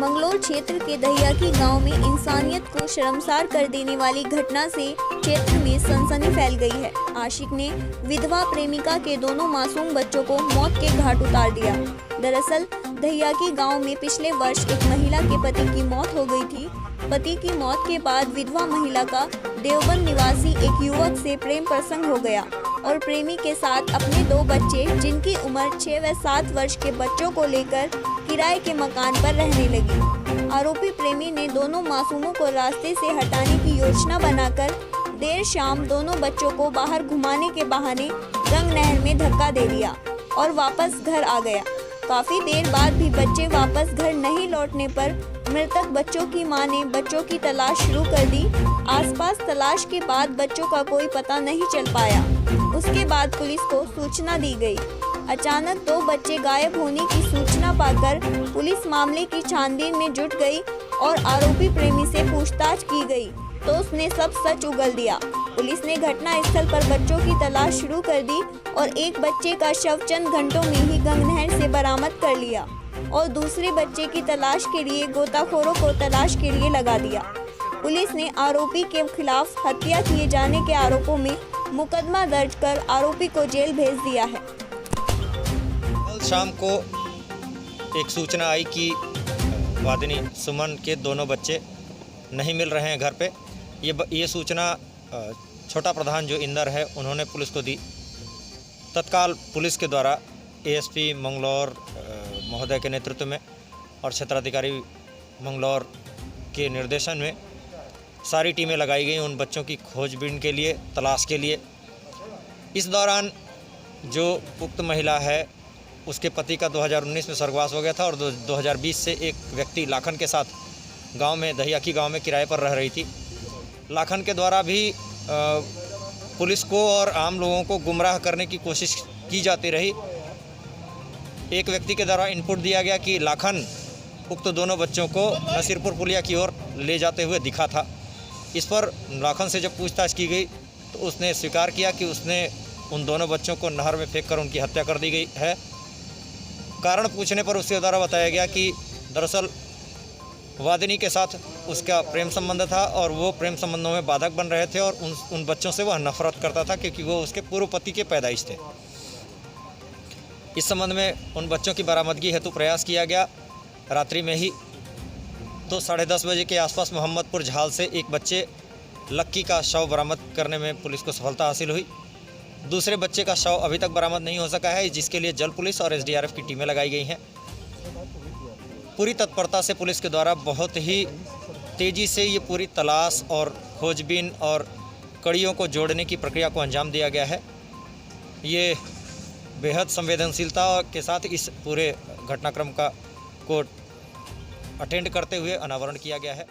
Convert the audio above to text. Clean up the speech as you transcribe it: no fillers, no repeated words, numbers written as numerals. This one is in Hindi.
मंगलोर क्षेत्र के दहियाकी गांव में इंसानियत को शर्मसार कर देने वाली घटना से क्षेत्र में सनसनी फैल गई है। आशिक ने विधवा प्रेमिका के दोनों मासूम बच्चों को मौत के घाट उतार दिया। दरअसल दहियाकी गांव में पिछले वर्ष एक महिला के पति की मौत हो गई थी। पति की मौत के बाद विधवा महिला का देवबंद निवासी एक युवक से प्रेम प्रसंग हो गया और प्रेमी के साथ अपने 2 बच्चे जिनकी उम्र 6 व 7 वर्ष के बच्चों को लेकर किराए के मकान पर रहने लगी। आरोपी प्रेमी ने दोनों मासूमों को रास्ते से हटाने की योजना बनाकर देर शाम दोनों बच्चों को बाहर घुमाने के बहाने गंग नहर में धक्का दे दिया और वापस घर आ गया। काफी देर बाद भी बच्चे वापस घर नहीं लौटने पर मृतक बच्चों की मां ने बच्चों की तलाश शुरू कर दी। आसपास तलाश के बाद बच्चों का कोई पता नहीं चल पाया। उसके बाद पुलिस को सूचना दी गई। अचानक 2 बच्चे गायब होने की सूचना पाकर पुलिस मामले की छानबीन में जुट गई और आरोपी प्रेमी से पूछताछ की गई तो उसने सब सच उगल दिया। पुलिस ने घटना स्थल पर बच्चों की तलाश शुरू कर दी और एक बच्चे का शव चंद घंटों में ही गंग नहर से बरामद कर लिया और दूसरे बच्चे की तलाश के लिए गोताखोरों को तलाश के लिए लगा दिया। पुलिस ने आरोपी के खिलाफ हत्या किए जाने के आरोपों में मुकदमा दर्ज कर आरोपी को जेल भेज दिया है। कल शाम को एक सूचना आई कि वादिनी सुमन के दोनों बच्चे नहीं मिल रहे हैं घर पे। ये सूचना छोटा प्रधान जो इंदर है उन्होंने पुलिस को दी। तत्काल पुलिस के द्वारा एएसपी मंगलौर महोदय के नेतृत्व में और क्षेत्राधिकारी मंगलौर के निर्देशन में सारी टीमें लगाई गई उन बच्चों की खोजबीन के लिए, तलाश के लिए। इस दौरान जो उक्त महिला है उसके पति का 2019 में स्वर्गवास हो गया था और 2020 से एक व्यक्ति लाखन के साथ गांव में दहियाकी गांव में किराए पर रह रही थी। लाखन के द्वारा भी पुलिस को और आम लोगों को गुमराह करने की कोशिश की जाती रही। एक व्यक्ति के द्वारा इनपुट दिया गया कि लाखन उक्त दोनों बच्चों को नसीरपुर पुलिया की ओर ले जाते हुए दिखा था। इस पर लाखन से जब पूछताछ की गई तो उसने स्वीकार किया कि उसने उन दोनों बच्चों को नहर में फेंक कर उनकी हत्या कर दी गई है। कारण पूछने पर उसके द्वारा बताया गया कि दरअसल वादिनी के साथ उसका प्रेम संबंध था और वो प्रेम संबंधों में बाधक बन रहे थे और उन बच्चों से वह नफरत करता था क्योंकि वो उसके पूर्व पति के पैदाइश थे। इस संबंध में उन बच्चों की बरामदगी हेतु प्रयास किया गया। रात्रि में ही तो 10:30 बजे के आसपास मोहम्मदपुर झाल से एक बच्चे लक्की का शव बरामद करने में पुलिस को सफलता हासिल हुई। दूसरे बच्चे का शव अभी तक बरामद नहीं हो सका है, जिसके लिए जल पुलिस और एसडीआरएफ की टीमें लगाई गई हैं। पूरी तत्परता से पुलिस के द्वारा बहुत ही तेज़ी से ये पूरी तलाश और खोजबीन और कड़ियों को जोड़ने की प्रक्रिया को अंजाम दिया गया है। ये बेहद संवेदनशीलता के साथ इस पूरे घटनाक्रम को अटेंड करते हुए अनावरण किया गया है।